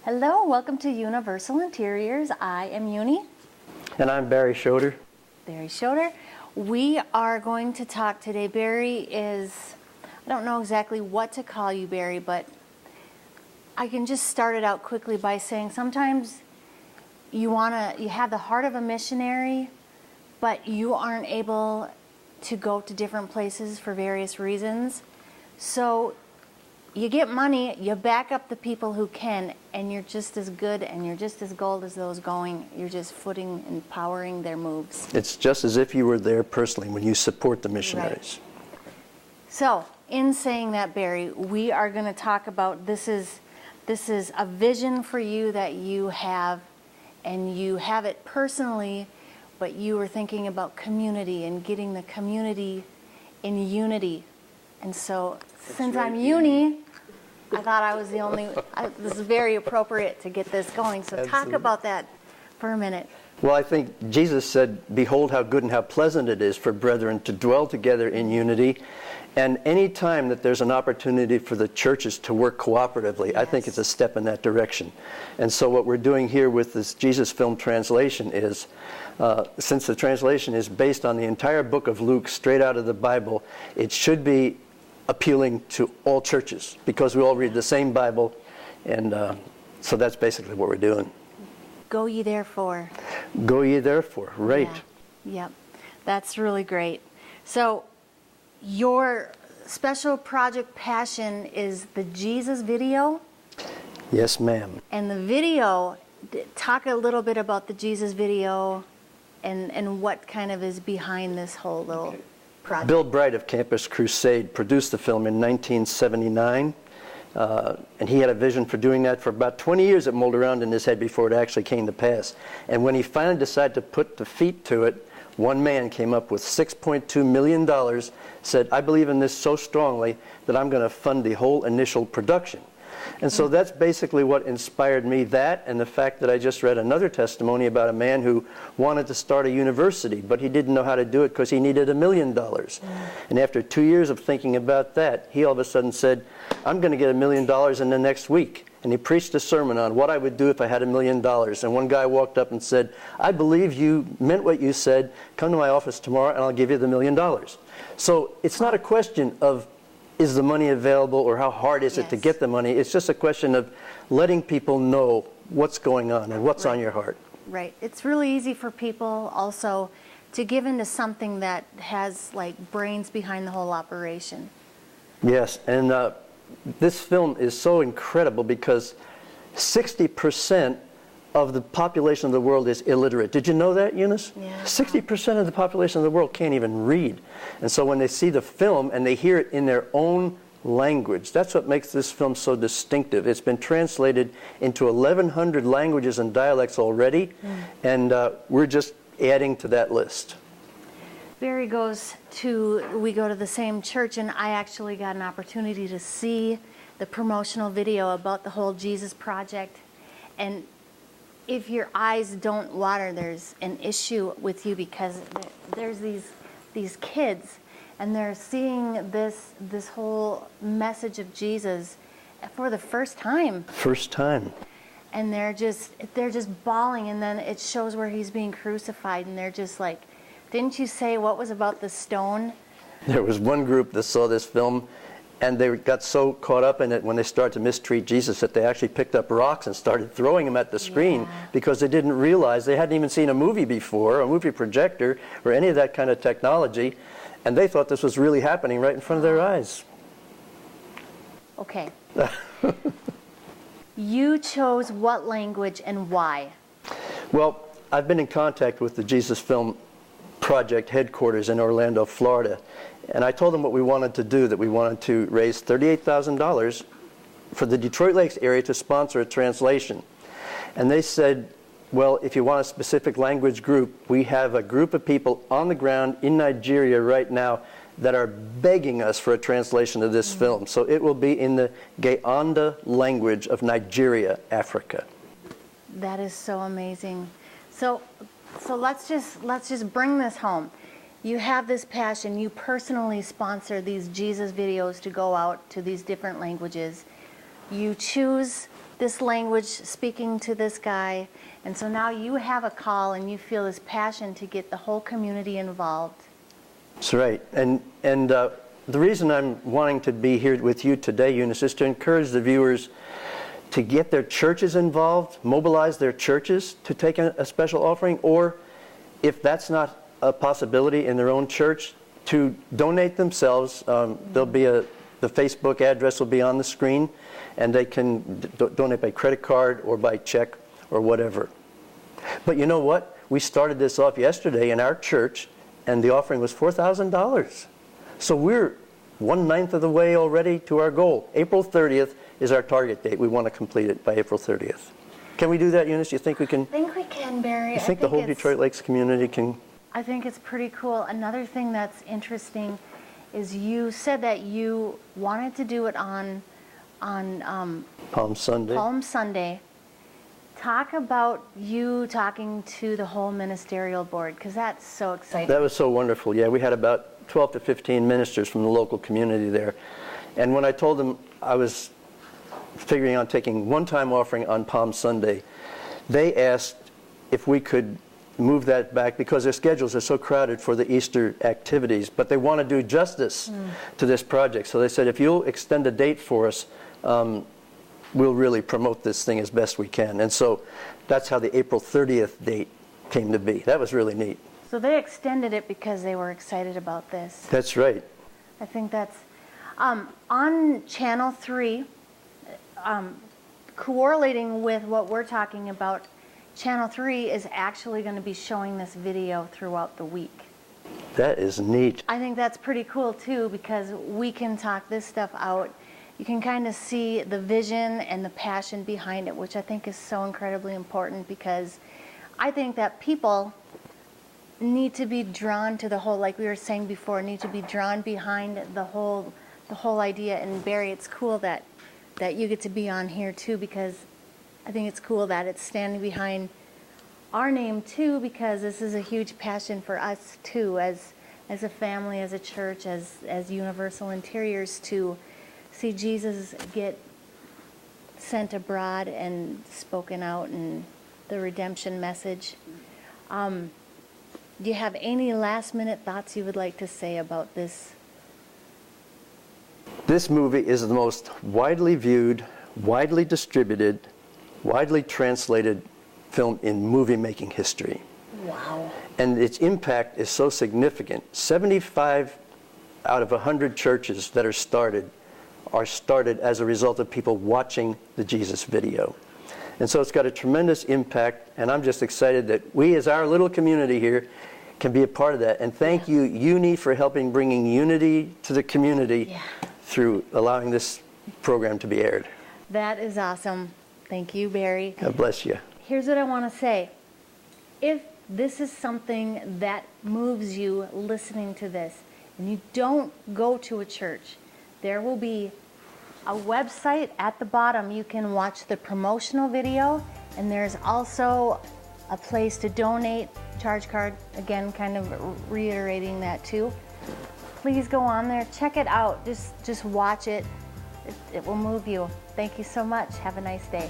Hello, welcome to Universal Interiors. I am Uni. And I'm Barry Schoder. Barry Schoder. We are going to talk today. Barry is, I don't know exactly what to call you, Barry, but I can just start it out quickly by saying sometimes you have the heart of a missionary, but you aren't able to go to different places for various reasons. So you get money, you back up the people who can, and you're just as good and you're just as gold as those going. You're just footing and powering their moves. It's just as if you were there personally when you support the missionaries. Right. So, in saying that, Barry, we are going to talk about this is a vision for you that you have, and you have it personally, but you were thinking about community and getting the community in unity. And so, since I'm Uni, I thought I was the only, this is very appropriate to get this going. So talk about that for a minute. Well, I think Jesus said, "Behold how good and how pleasant it is for brethren to dwell together in unity." And any time that there's an opportunity for the churches to work cooperatively, yes, I think it's a step in that direction. And so what we're doing here with this Jesus film translation is, since the translation is based on the entire book of Luke straight out of the Bible, it should be appealing to all churches because we all read the same Bible, and so that's basically what we're doing. Go ye therefore. Go ye therefore, right. Yeah. Yep, that's really great. So your special project passion is the Jesus video? Yes, ma'am. And the video, talk a little bit about the Jesus video and what kind of is behind this whole little project. Bill Bright of Campus Crusade produced the film in 1979, and he had a vision for doing that for about 20 years. It mulled around in his head before it actually came to pass. And when he finally decided to put the feet to it, one man came up with $6.2 million, said, "I believe in this so strongly that I'm going to fund the whole initial production." And so that's basically what inspired me, that and the fact that I just read another testimony about a man who wanted to start a university, but he didn't know how to do it because he needed $1 million. And after 2 years of thinking about that, he all of a sudden said, "I'm going to get $1 million in the next week." And he preached a sermon on what I would do if I had $1 million. And one guy walked up and said, "I believe you meant what you said. Come to my office tomorrow and I'll give you the $1 million." So it's not a question of is the money available or how hard is it to get the money. It's just a question of letting people know what's going on and what's on your heart. Right. It's really easy for people also to give into something that has like brains behind the whole operation. Yes, and this film is so incredible because 60% of the population of the world is illiterate. Did you know that, Eunice? Yeah. 60% of the population of the world can't even read. And so when they see the film and they hear it in their own language, that's what makes this film so distinctive. It's been translated into 1,100 languages and dialects already, and we're just adding to that list. Barry we go to the same church, and I actually got an opportunity to see the promotional video about the whole Jesus project. And if your eyes don't water, there's an issue with you because there's these kids, and they're seeing this whole message of Jesus for the first time. First time. And they're just bawling, and then it shows where he's being crucified, and they're just like, didn't you say what was about the stone? There was one group that saw this film, and they got so caught up in it when they started to mistreat Jesus that they actually picked up rocks and started throwing them at the screen because they didn't realize they hadn't even seen a movie before, a movie projector, or any of that kind of technology, and they thought this was really happening right in front of their eyes. Okay. You chose what language and why? Well, I've been in contact with the Jesus Film Project headquarters in Orlando, Florida, and I told them what we wanted to do, that we wanted to raise $38,000 for the Detroit Lakes area to sponsor a translation. And they said, well, if you want a specific language group, we have a group of people on the ground in Nigeria right now that are begging us for a translation of this film. So it will be in the Gaanda language of Nigeria, Africa. That is so amazing. So let's just bring this home. You have this passion. You personally sponsor these Jesus videos to go out to these different languages. You choose this language speaking to this guy. And so now you have a call and you feel this passion to get the whole community involved. That's right. And the reason I'm wanting to be here with you today, Eunice, is to encourage the viewers to get their churches involved, mobilize their churches to take a special offering, or if that's not a possibility in their own church, to donate themselves. There'll be the Facebook address will be on the screen, and they can donate by credit card or by check or whatever. But you know what? We started this off yesterday in our church, and the offering was $4,000. So we're 1/9 of the way already to our goal. April 30th is our target date. We want to complete it by April 30th. Can we do that, Eunice? You think we can? I think we can, Barry. You think the whole Detroit Lakes community can? I think it's pretty cool. Another thing that's interesting is you said that you wanted to do it on Palm Sunday. Palm Sunday. Talk about you talking to the whole ministerial board, because that's so exciting. That was so wonderful. Yeah, we had about 12 to 15 ministers from the local community there. And when I told them I was figuring on taking one-time offering on Palm Sunday, they asked if we could move that back because their schedules are so crowded for the Easter activities, but they want to do justice to this project. So they said, if you'll extend the date for us, we'll really promote this thing as best we can. And so that's how the April 30th date came to be. That was really neat. So they extended it because they were excited about this. That's right. I think that's on Channel 3, correlating with what we're talking about. Channel 3 is actually going to be showing this video throughout the week. That is neat. I think that's pretty cool too, because we can talk this stuff out. You can kind of see the vision and the passion behind it, which I think is so incredibly important, because I think that people need to be drawn to the whole, like we were saying before, need to be drawn behind the whole idea. And Barry, it's cool that you get to be on here too, because I think it's cool that it's standing behind our name too, because this is a huge passion for us too, as a family, as a church, as Universal Interiors, to see Jesus get sent abroad and spoken out, and the redemption message. Do you have any last minute thoughts you would like to say about this? This movie is the most widely viewed, widely distributed, widely translated film in movie-making history. Wow. And its impact is so significant. 75 out of 100 churches that are started as a result of people watching the Jesus video. And so it's got a tremendous impact, and I'm just excited that we, as our little community here, can be a part of that. And thank you, Uni, for helping bringing unity to the community through allowing this program to be aired. That is awesome. Thank you, Barry. God bless you. Here's what I want to say. If this is something that moves you listening to this, and you don't go to a church, there will be a website at the bottom. You can watch the promotional video, and there's also a place to donate, charge card, again, kind of reiterating that too. Please go on there, check it out, just watch it. It will move you. Thank you so much. Have a nice day.